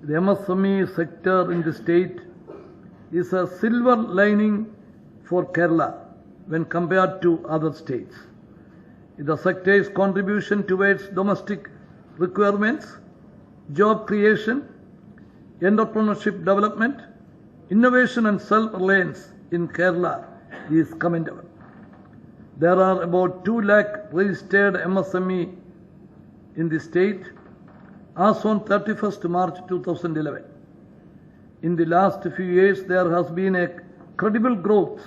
the MSME sector in the state is a silver lining for Kerala when compared to other states. The sector's contribution towards domestic requirements, job creation, entrepreneurship development, innovation and self-reliance in Kerala is commendable. There are about 2 lakh registered MSME in the state as on 31st March 2011. In the last few years, there has been a credible growth,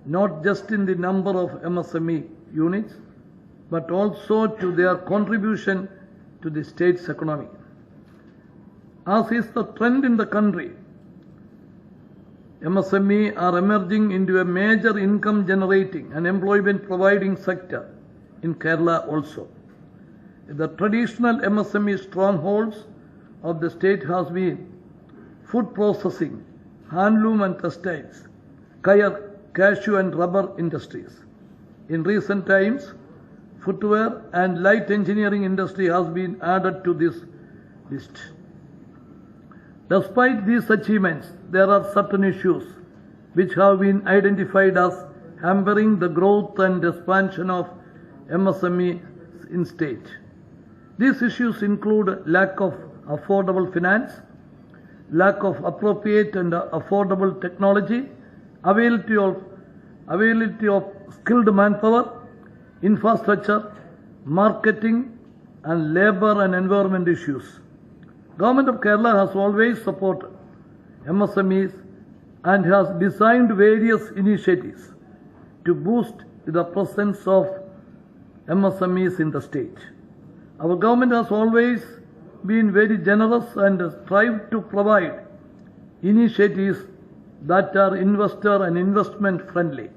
not just in the number of MSME units, but also to their contribution to the state's economy. As is the trend in the country, MSME are emerging into a major income generating and employment providing sector in Kerala also. The traditional MSME strongholds of the state has been food processing, handloom and textiles, kaya, cashew and rubber industries. In recent times, footwear and light engineering industry has been added to this list. Despite these achievements, there are certain issues which have been identified as hampering the growth and expansion of MSME in state. These issues include lack of affordable finance, lack of appropriate and affordable technology, availability of skilled manpower, infrastructure, marketing, and labor and environment issues. Government of Kerala has always supported MSMEs and has designed various initiatives to boost the presence of MSMEs in the state. Our government has always been very generous and strived to provide initiatives that are investor and investment friendly.